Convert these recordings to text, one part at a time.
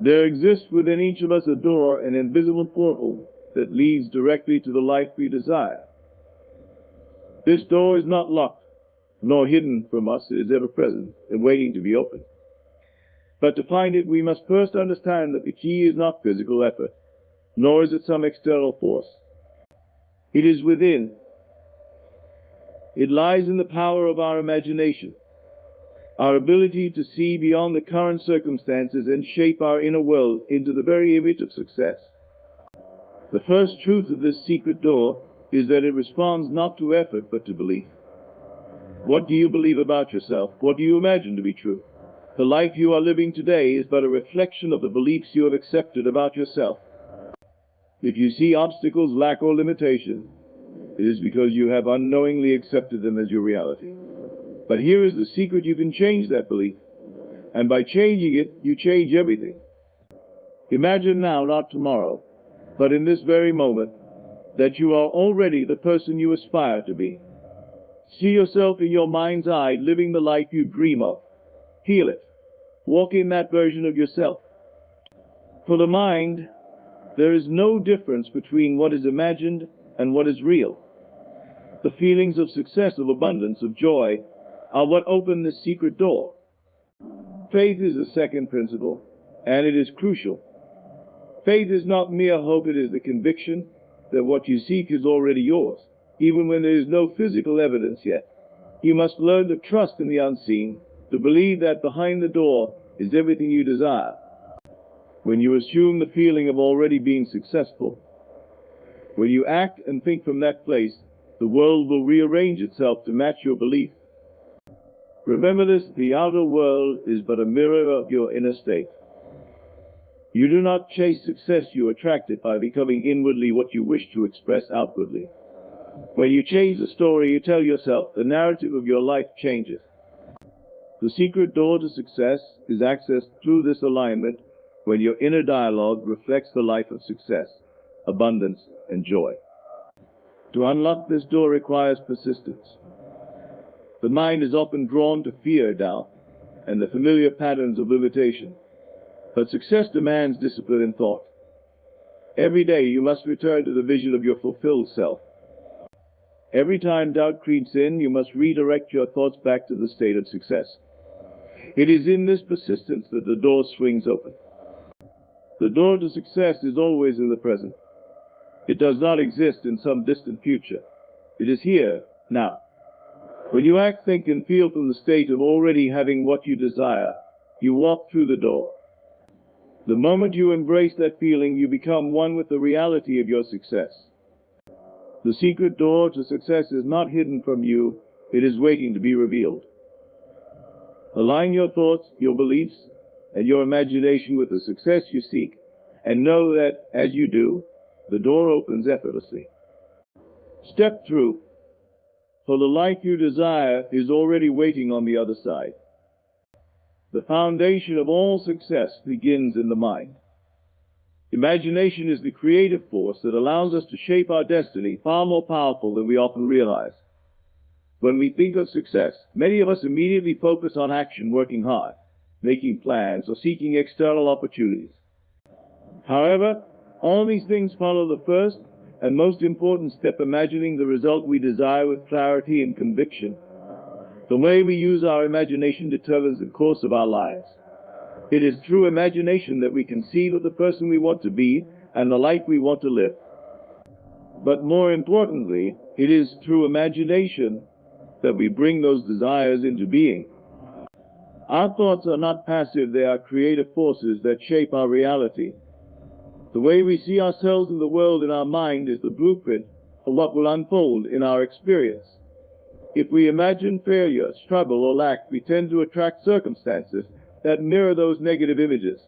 There exists within each of us a door, an invisible portal that leads directly to the life we desire. This door is not locked, nor hidden from us. It is ever present and waiting to be opened. But to find it, we must first understand that the key is not physical effort, nor is it some external force. It is within. It lies in the power of our imagination, our ability to see beyond the current circumstances and shape our inner world into the very image of success. The first truth of this secret door is that it responds not to effort but to belief. What do you believe about yourself? What do you imagine to be true? The life you are living today is but a reflection of the beliefs you have accepted about yourself. If you see obstacles, lack, or limitation, it is because you have unknowingly accepted them as your reality. But here is the secret: you can change that belief. And by changing it, you change everything. Imagine now, not tomorrow, but in this very moment, that you are already the person you aspire to be. See yourself in your mind's eye, living the life you dream of. Feel it. Walk in that version of yourself. For the mind, there is no difference between what is imagined and what is real. The feelings of success, of abundance, of joy are what open this secret door. Faith is the second principle, and it is crucial. Faith is not mere hope, it is the conviction that what you seek is already yours, even when there is no physical evidence yet. You must learn to trust in the unseen, to believe that behind the door is everything you desire. When you assume the feeling of already being successful, when you act and think from that place, the world will rearrange itself to match your belief. Remember this: the outer world is but a mirror of your inner state. You do not chase success, you attract it by becoming inwardly what you wish to express outwardly. When you change the story you tell yourself, the narrative of your life changes. The secret door to success is accessed through this alignment when your inner dialogue reflects the life of success, abundance, and joy. To unlock this door requires persistence. The mind is often drawn to fear, doubt, and the familiar patterns of limitation. But success demands discipline and thought. Every day you must return to the vision of your fulfilled self. Every time doubt creeps in, you must redirect your thoughts back to the state of success. It is in this persistence that the door swings open. The door to success is always in the present. It does not exist in some distant future. It is here, now. When you act, think, and feel from the state of already having what you desire, you walk through the door. The moment you embrace that feeling, you become one with the reality of your success. The secret door to success is not hidden from you, it is waiting to be revealed. Align your thoughts, your beliefs, and your imagination with the success you seek, and know that, as you do, the door opens effortlessly. Step through, for the life you desire is already waiting on the other side. The foundation of all success begins in the mind. Imagination is the creative force that allows us to shape our destiny, far more powerful than we often realize. When we think of success, many of us immediately focus on action, working hard, making plans, or seeking external opportunities. However, all these things follow the first and most important step: imagining the result we desire with clarity and conviction. The way we use our imagination determines the course of our lives. It is through imagination that we conceive of the person we want to be and the life we want to live. But more importantly, it is through imagination that we bring those desires into being. Our thoughts are not passive, they are creative forces that shape our reality. The way we see ourselves in the world in our mind is the blueprint for what will unfold in our experience. If we imagine failure, struggle, or lack, we tend to attract circumstances that mirror those negative images.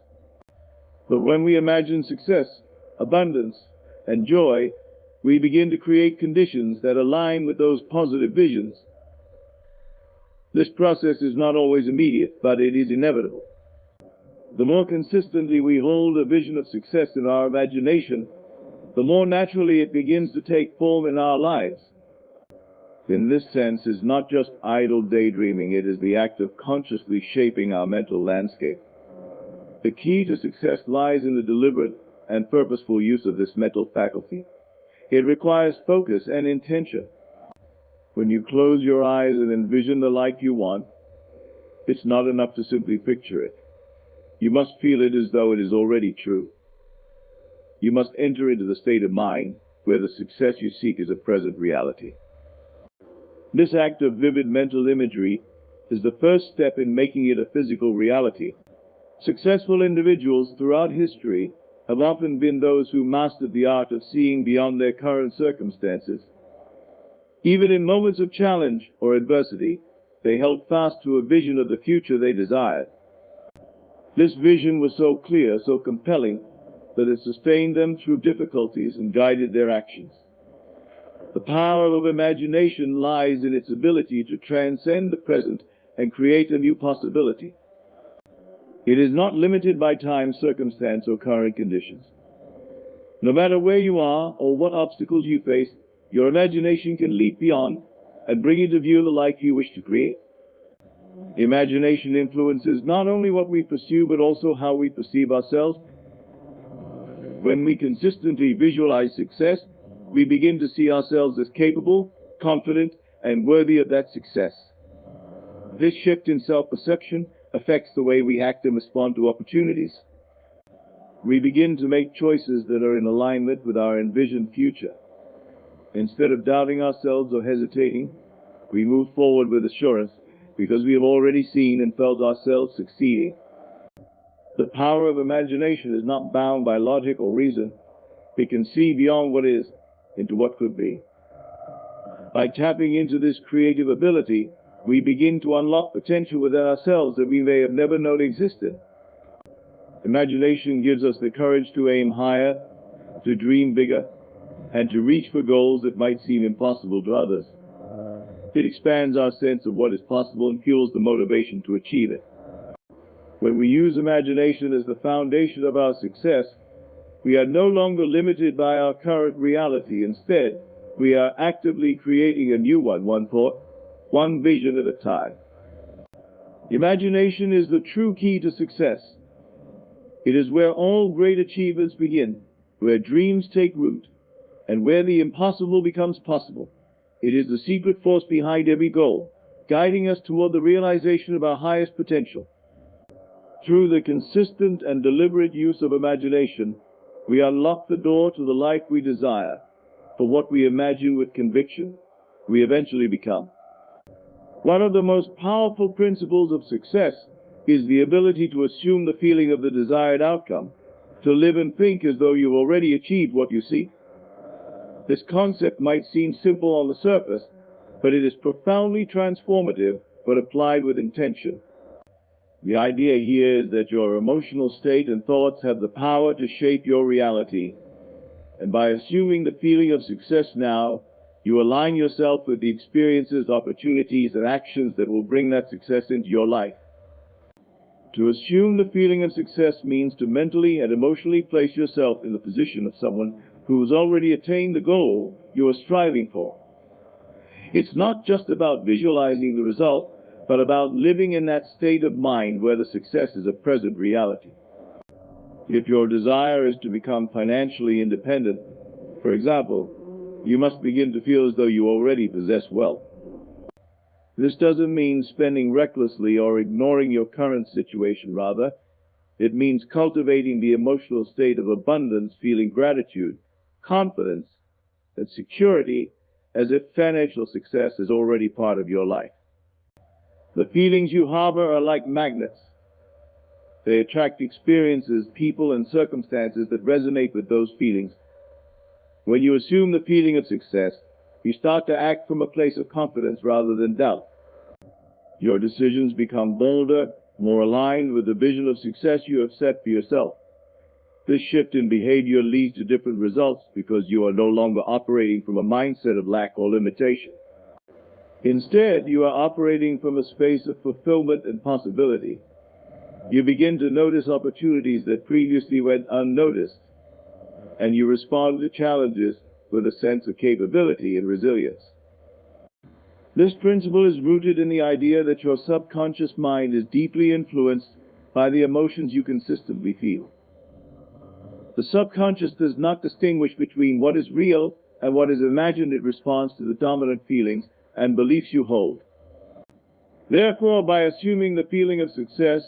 But when we imagine success, abundance, and joy, we begin to create conditions that align with those positive visions. This process is not always immediate, but it is inevitable. The more consistently we hold a vision of success in our imagination, the more naturally it begins to take form in our lives. In this sense, is not just idle daydreaming, it is the act of consciously shaping our mental landscape. The key to success lies in the deliberate and purposeful use of this mental faculty. It requires focus and intention. When you close your eyes and envision the life you want, it's not enough to simply picture it. You must feel it as though it is already true. You must enter into the state of mind where the success you seek is a present reality. This act of vivid mental imagery is the first step in making it a physical reality. Successful individuals throughout history have often been those who mastered the art of seeing beyond their current circumstances. Even in moments of challenge or adversity, they held fast to a vision of the future they desired. This vision was so clear, so compelling, that it sustained them through difficulties and guided their actions. The power of imagination lies in its ability to transcend the present and create a new possibility. It is not limited by time, circumstance, or current conditions. No matter where you are or what obstacles you face, your imagination can leap beyond and bring into view the life you wish to create. Imagination influences not only what we pursue, but also how we perceive ourselves. When we consistently visualize success, we begin to see ourselves as capable, confident, and worthy of that success. This shift in self-perception affects the way we act and respond to opportunities. We begin to make choices that are in alignment with our envisioned future. Instead of doubting ourselves or hesitating, we move forward with assurance because we have already seen and felt ourselves succeeding. The power of imagination is not bound by logic or reason. It can see beyond what is into what could be. By tapping into this creative ability, we begin to unlock potential within ourselves that we may have never known existed. Imagination gives us the courage to aim higher, to dream bigger, and to reach for goals that might seem impossible to others. It expands our sense of what is possible and fuels the motivation to achieve it. When we use imagination as the foundation of our success, we are no longer limited by our current reality. Instead, we are actively creating a new one thought, one vision at a time. Imagination is the true key to success. It is where all great achievements begin, where dreams take root, and where the impossible becomes possible. It is the secret force behind every goal, guiding us toward the realization of our highest potential. Through the consistent and deliberate use of imagination, we unlock the door to the life we desire. For what we imagine with conviction, we eventually become. One of the most powerful principles of success is the ability to assume the feeling of the desired outcome, to live and think as though you've already achieved what you seek. This concept might seem simple on the surface, but it is profoundly transformative when applied with intention. The idea here is that your emotional state and thoughts have the power to shape your reality. And by assuming the feeling of success now, you align yourself with the experiences, opportunities, and actions that will bring that success into your life. To assume the feeling of success means to mentally and emotionally place yourself in the position of someone who has already attained the goal you are striving for. It's not just about visualizing the result, but about living in that state of mind where the success is a present reality. If your desire is to become financially independent, for example, you must begin to feel as though you already possess wealth. This doesn't mean spending recklessly or ignoring your current situation. Rather, it means cultivating the emotional state of abundance, feeling gratitude, confidence, and security as if financial success is already part of your life. The feelings you harbor are like magnets. They attract experiences, people, and circumstances that resonate with those feelings. When you assume the feeling of success, you start to act from a place of confidence rather than doubt. Your decisions become bolder, more aligned with the vision of success you have set for yourself. This shift in behavior leads to different results because you are no longer operating from a mindset of lack or limitation. Instead, you are operating from a space of fulfillment and possibility. You begin to notice opportunities that previously went unnoticed, and you respond to challenges with a sense of capability and resilience. This principle is rooted in the idea that your subconscious mind is deeply influenced by the emotions you consistently feel. The subconscious does not distinguish between what is real and what is imagined. It responds to the dominant feelings and beliefs you hold. Therefore, by assuming the feeling of success,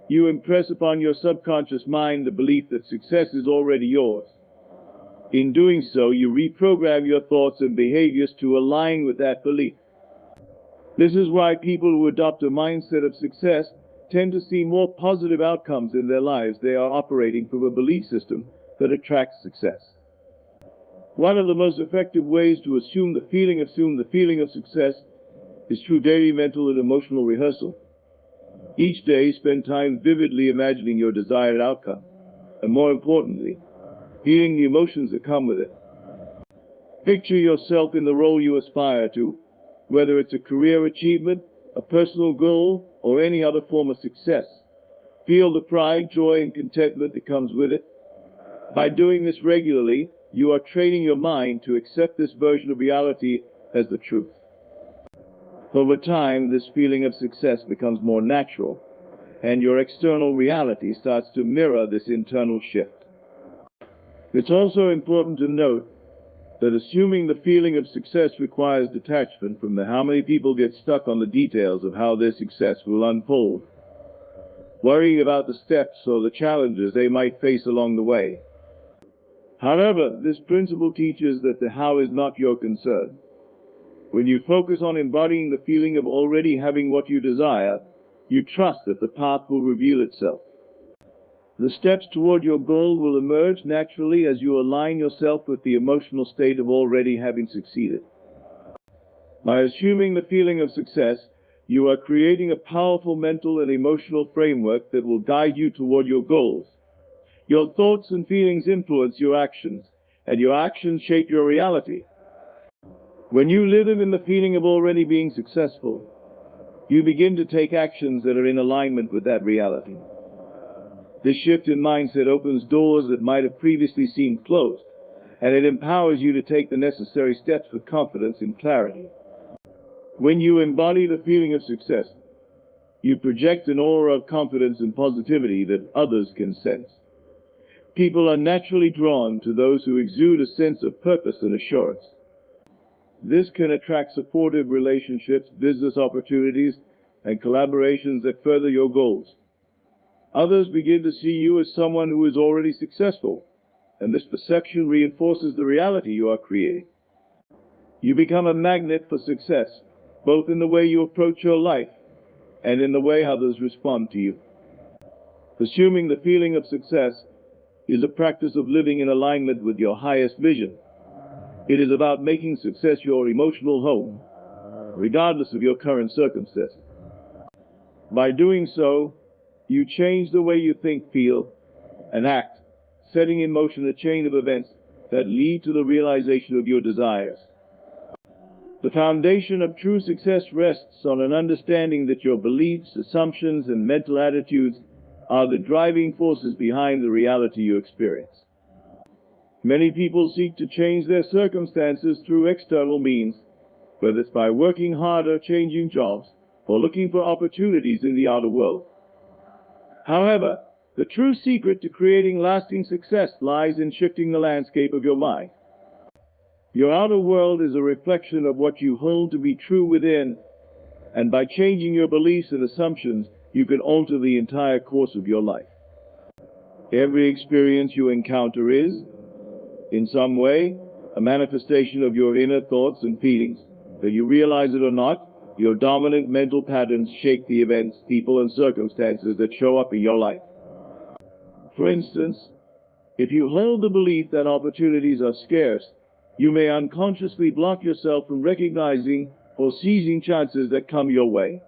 you impress upon your subconscious mind the belief that success is already yours. In doing so, you reprogram your thoughts and behaviors to align with that belief. This is why people who adopt a mindset of success tend to see more positive outcomes in their lives. They are operating from a belief system that attracts success. One of the most effective ways to assume the feeling of success is through daily mental and emotional rehearsal. Each day, spend time vividly imagining your desired outcome, and more importantly, feeling the emotions that come with it. Picture yourself in the role you aspire to, whether it's a career achievement, a personal goal, or any other form of success. Feel the pride, joy, and contentment that comes with it. By doing this regularly, you are training your mind to accept this version of reality as the truth. Over time, this feeling of success becomes more natural, and your external reality starts to mirror this internal shift. It's also important to note that assuming the feeling of success requires detachment from how many people get stuck on the details of how their success will unfold, worrying about the steps or the challenges they might face along the way. However, this principle teaches that the how is not your concern. When you focus on embodying the feeling of already having what you desire, you trust that the path will reveal itself. The steps toward your goal will emerge naturally as you align yourself with the emotional state of already having succeeded. By assuming the feeling of success, you are creating a powerful mental and emotional framework that will guide you toward your goals. Your thoughts and feelings influence your actions, and your actions shape your reality. When you live in the feeling of already being successful, you begin to take actions that are in alignment with that reality. This shift in mindset opens doors that might have previously seemed closed, and it empowers you to take the necessary steps with confidence and clarity. When you embody the feeling of success, you project an aura of confidence and positivity that others can sense. People are naturally drawn to those who exude a sense of purpose and assurance. This can attract supportive relationships, business opportunities, and collaborations that further your goals. Others begin to see you as someone who is already successful, and this perception reinforces the reality you are creating. You become a magnet for success, both in the way you approach your life and in the way others respond to you. Assuming the feeling of success is a practice of living in alignment with your highest vision. It is about making success your emotional home, regardless of your current circumstances. By doing so, you change the way you think, feel, and act, setting in motion a chain of events that lead to the realization of your desires. The foundation of true success rests on an understanding that your beliefs, assumptions, and mental attitudes are the driving forces behind the reality you experience. Many people seek to change their circumstances through external means, whether it's by working harder, changing jobs, or looking for opportunities in the outer world. However, the true secret to creating lasting success lies in shifting the landscape of your mind. Your outer world is a reflection of what you hold to be true within, and by changing your beliefs and assumptions, you can alter the entire course of your life. Every experience you encounter is, in some way, a manifestation of your inner thoughts and feelings. Whether you realize it or not, your dominant mental patterns shape the events, people, and circumstances that show up in your life. For instance, if you hold the belief that opportunities are scarce, you may unconsciously block yourself from recognizing or seizing chances that come your way.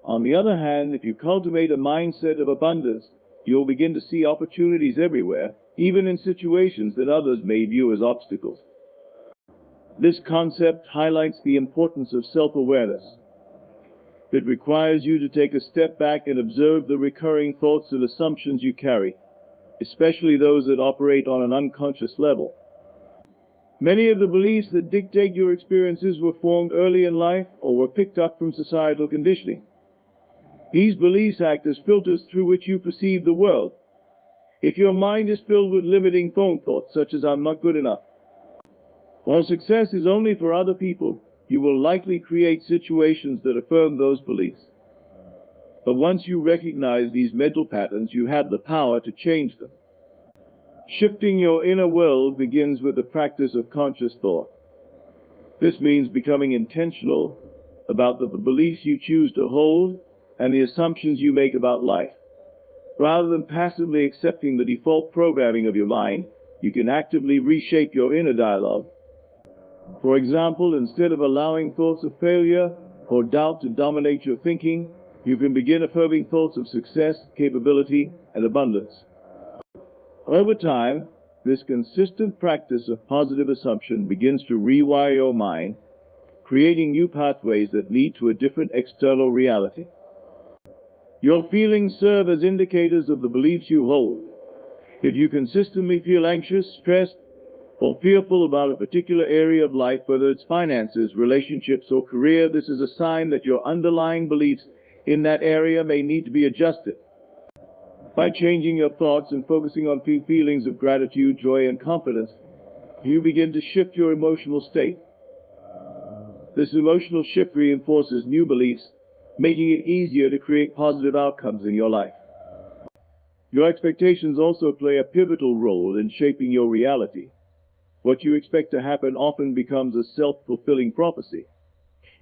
On the other hand, if you cultivate a mindset of abundance, you'll begin to see opportunities everywhere, even in situations that others may view as obstacles. This concept highlights the importance of self-awareness. It requires you to take a step back and observe the recurring thoughts and assumptions you carry, especially those that operate on an unconscious level. Many of the beliefs that dictate your experiences were formed early in life or were picked up from societal conditioning. These beliefs act as filters through which you perceive the world. If your mind is filled with limiting thoughts, such as "I'm not good enough," while success is only for other people, you will likely create situations that affirm those beliefs. But once you recognize these mental patterns, you have the power to change them. Shifting your inner world begins with the practice of conscious thought. This means becoming intentional about the beliefs you choose to hold and the assumptions you make about life. Rather than passively accepting the default programming of your mind, you can actively reshape your inner dialogue. For example, instead of allowing thoughts of failure or doubt to dominate your thinking, you can begin affirming thoughts of success, capability, and abundance. Over time, this consistent practice of positive assumption begins to rewire your mind, creating new pathways that lead to a different external reality. Your feelings serve as indicators of the beliefs you hold. If you consistently feel anxious, stressed, or fearful about a particular area of life, whether it's finances, relationships, or career, this is a sign that your underlying beliefs in that area may need to be adjusted. By changing your thoughts and focusing on feelings of gratitude, joy, and confidence, you begin to shift your emotional state. This emotional shift reinforces new beliefs, making it easier to create positive outcomes in your life. Your expectations also play a pivotal role in shaping your reality. What you expect to happen often becomes a self-fulfilling prophecy.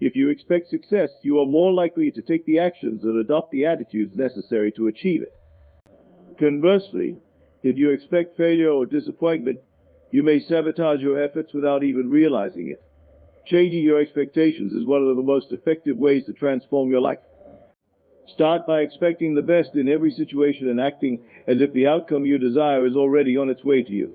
If you expect success, you are more likely to take the actions and adopt the attitudes necessary to achieve it. Conversely, if you expect failure or disappointment, you may sabotage your efforts without even realizing it. Changing your expectations is one of the most effective ways to transform your life. Start by expecting the best in every situation and acting as if the outcome you desire is already on its way to you.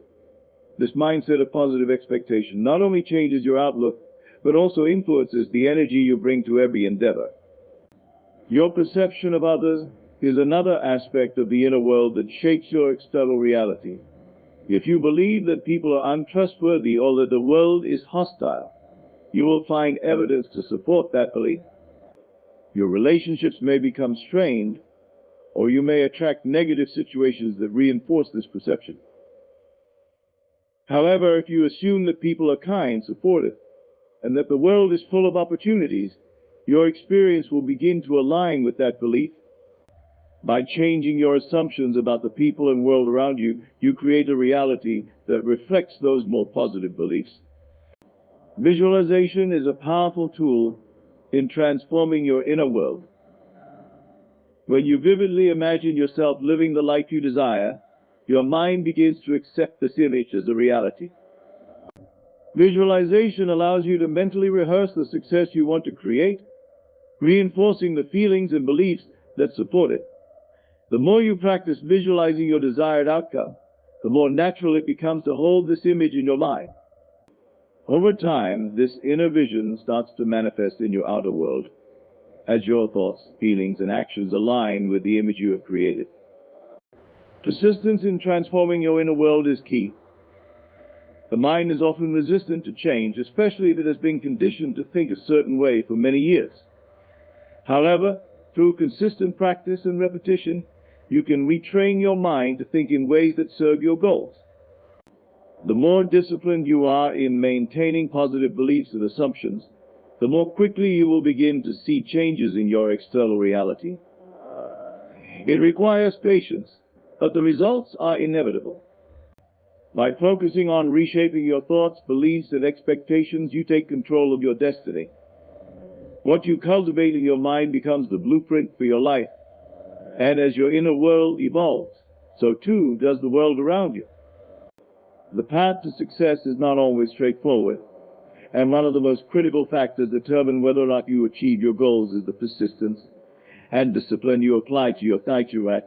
This mindset of positive expectation not only changes your outlook, but also influences the energy you bring to every endeavor. Your perception of others is another aspect of the inner world that shapes your external reality. If you believe that people are untrustworthy or that the world is hostile, you will find evidence to support that belief. Your relationships may become strained, or you may attract negative situations that reinforce this perception. However, if you assume that people are kind, supportive, and that the world is full of opportunities, your experience will begin to align with that belief. By changing your assumptions about the people and world around you, you create a reality that reflects those more positive beliefs. Visualization is a powerful tool in transforming your inner world. When you vividly imagine yourself living the life you desire, your mind begins to accept this image as a reality. Visualization allows you to mentally rehearse the success you want to create, reinforcing the feelings and beliefs that support it. The more you practice visualizing your desired outcome, the more natural it becomes to hold this image in your mind. Over time, this inner vision starts to manifest in your outer world, as your thoughts, feelings, and actions align with the image you have created. Persistence in transforming your inner world is key. The mind is often resistant to change, especially if it has been conditioned to think a certain way for many years. However, through consistent practice and repetition, you can retrain your mind to think in ways that serve your goals. The more disciplined you are in maintaining positive beliefs and assumptions, the more quickly you will begin to see changes in your external reality. It requires patience, but the results are inevitable. By focusing on reshaping your thoughts, beliefs, and expectations, you take control of your destiny. What you cultivate in your mind becomes the blueprint for your life. And as your inner world evolves, so too does the world around you. The path to success is not always straightforward, and one of the most critical factors determining whether or not you achieve your goals is the persistence and discipline you apply to your act.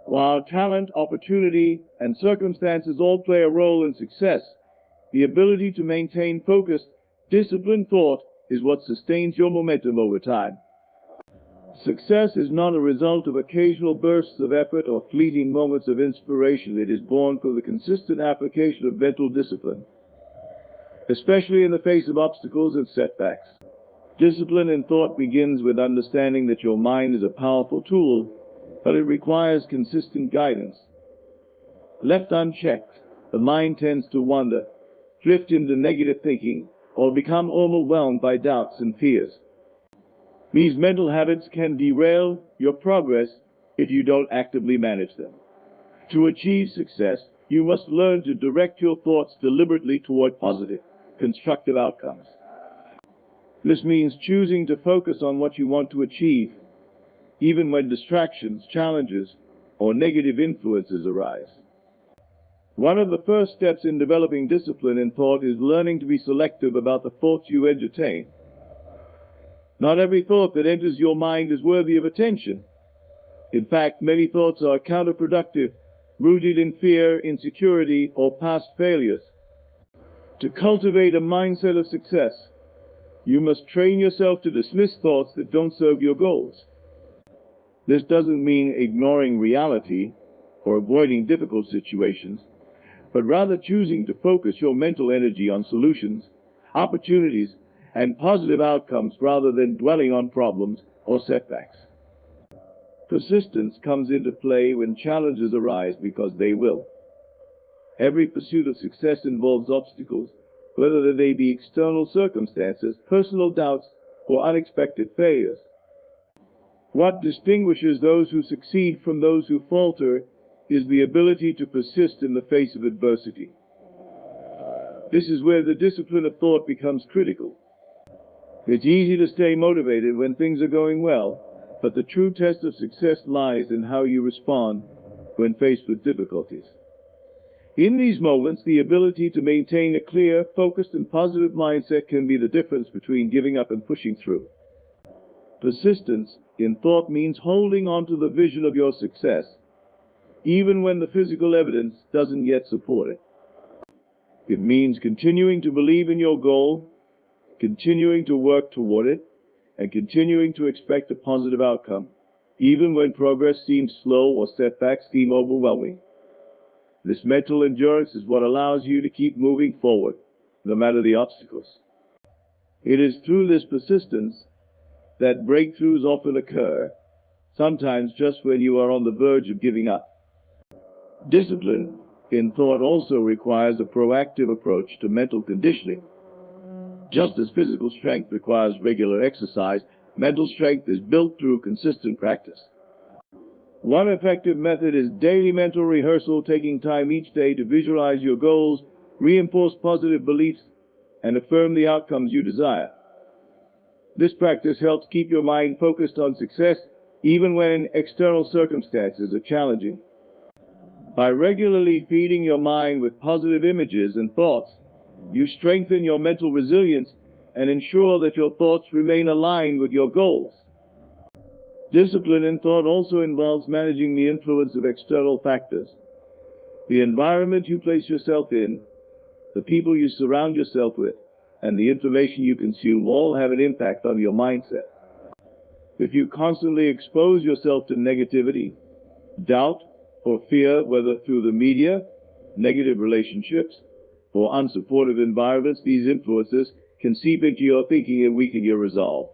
While talent, opportunity, and circumstances all play a role in success, the ability to maintain focused, disciplined thought is what sustains your momentum over time. Success is not a result of occasional bursts of effort or fleeting moments of inspiration. It is born from the consistent application of mental discipline, especially in the face of obstacles and setbacks. Discipline in thought begins with understanding that your mind is a powerful tool, but it requires consistent guidance. Left unchecked, the mind tends to wander, drift into negative thinking, or become overwhelmed by doubts and fears. These mental habits can derail your progress if you don't actively manage them. To achieve success, you must learn to direct your thoughts deliberately toward positive, constructive outcomes. This means choosing to focus on what you want to achieve, even when distractions, challenges, or negative influences arise. One of the first steps in developing discipline in thought is learning to be selective about the thoughts you entertain. Not every thought that enters your mind is worthy of attention. In fact, many thoughts are counterproductive, rooted in fear, insecurity, or past failures. To cultivate a mindset of success, you must train yourself to dismiss thoughts that don't serve your goals. This doesn't mean ignoring reality or avoiding difficult situations, but rather choosing to focus your mental energy on solutions, opportunities, and positive outcomes rather than dwelling on problems or setbacks. Persistence comes into play when challenges arise, because they will. Every pursuit of success involves obstacles, whether they be external circumstances, personal doubts, or unexpected failures. What distinguishes those who succeed from those who falter is the ability to persist in the face of adversity. This is where the discipline of thought becomes critical. It's easy to stay motivated when things are going well, but the true test of success lies in how you respond when faced with difficulties. In these moments, the ability to maintain a clear, focused, and positive mindset can be the difference between giving up and pushing through. Persistence in thought means holding on to the vision of your success, even when the physical evidence doesn't yet support it. It means continuing to believe in your goal, continuing to work toward it, and continuing to expect a positive outcome, even when progress seems slow or setbacks seem overwhelming. This mental endurance is what allows you to keep moving forward, no matter the obstacles. It is through this persistence that breakthroughs often occur, sometimes just when you are on the verge of giving up. Discipline in thought also requires a proactive approach to mental conditioning. Just as physical strength requires regular exercise, mental strength is built through consistent practice. One effective method is daily mental rehearsal, taking time each day to visualize your goals, reinforce positive beliefs, and affirm the outcomes you desire. This practice helps keep your mind focused on success, even when external circumstances are challenging. By regularly feeding your mind with positive images and thoughts, you strengthen your mental resilience and ensure that your thoughts remain aligned with your goals. Discipline in thought also involves managing the influence of external factors. The environment you place yourself in, the people you surround yourself with, and the information you consume all have an impact on your mindset. If you constantly expose yourself to negativity, doubt, or fear, whether through the media, negative relationships, or unsupportive environments, these influences can seep into your thinking and weaken your resolve.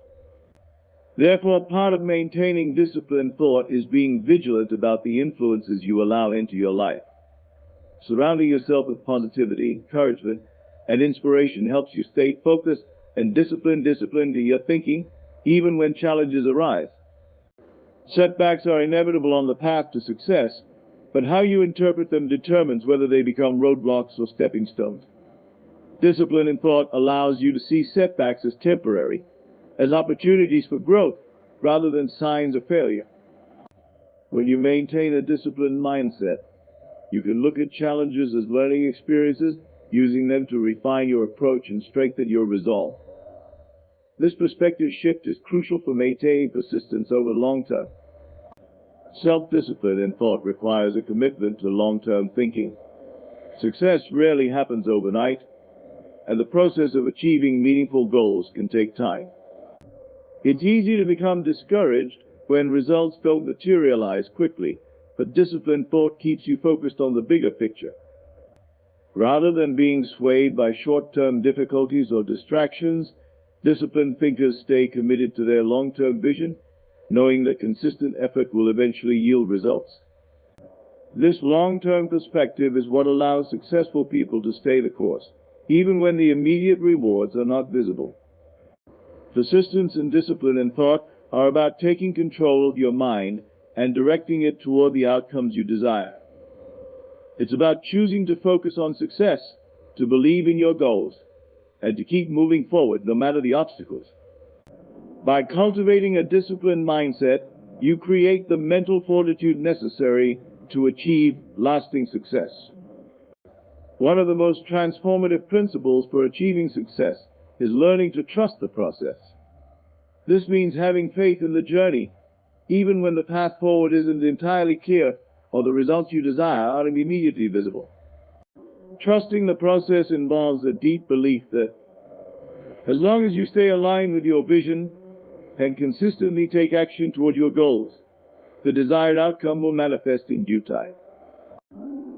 Therefore, part of maintaining disciplined thought is being vigilant about the influences you allow into your life. Surrounding yourself with positivity, encouragement, and inspiration helps you stay focused and disciplined to your thinking, even when challenges arise. Setbacks are inevitable on the path to success, but how you interpret them determines whether they become roadblocks or stepping stones. Discipline in thought allows you to see setbacks as temporary, as opportunities for growth, rather than signs of failure. When you maintain a disciplined mindset, you can look at challenges as learning experiences, using them to refine your approach and strengthen your resolve. This perspective shift is crucial for maintaining persistence over the long term. Self-discipline in thought requires a commitment to long-term thinking. Success rarely happens overnight, and the process of achieving meaningful goals can take time. It's easy to become discouraged when results don't materialize quickly, but disciplined thought keeps you focused on the bigger picture. Rather than being swayed by short-term difficulties or distractions, Disciplined thinkers stay committed to their long-term vision, knowing that consistent effort will eventually yield results. This long-term perspective is what allows successful people to stay the course, even when the immediate rewards are not visible. Persistence and discipline in thought are about taking control of your mind and directing it toward the outcomes you desire. It's about choosing to focus on success, to believe in your goals, and to keep moving forward no matter the obstacles. By cultivating a disciplined mindset, you create the mental fortitude necessary to achieve lasting success. One of the most transformative principles for achieving success is learning to trust the process. This means having faith in the journey, even when the path forward isn't entirely clear or the results you desire aren't immediately visible. Trusting the process involves a deep belief that as long as you stay aligned with your vision and consistently take action toward your goals, the desired outcome will manifest in due time.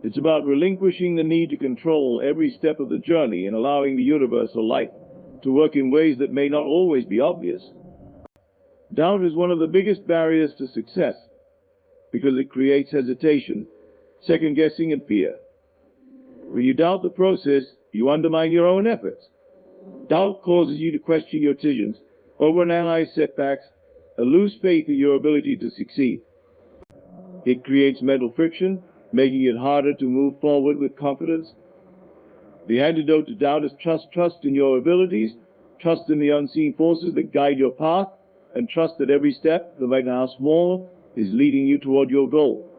It's about relinquishing the need to control every step of the journey and allowing the universe or life to work in ways that may not always be obvious. Doubt is one of the biggest barriers to success because it creates hesitation, second-guessing, and fear. When you doubt the process, you undermine your own efforts. Doubt causes you to question your decisions, overanalyze setbacks, and lose faith in your ability to succeed. It creates mental friction, making it harder to move forward with confidence. The antidote to doubt is trust in your abilities, trust in the unseen forces that guide your path, and trust that every step, no matter how small, is leading you toward your goal.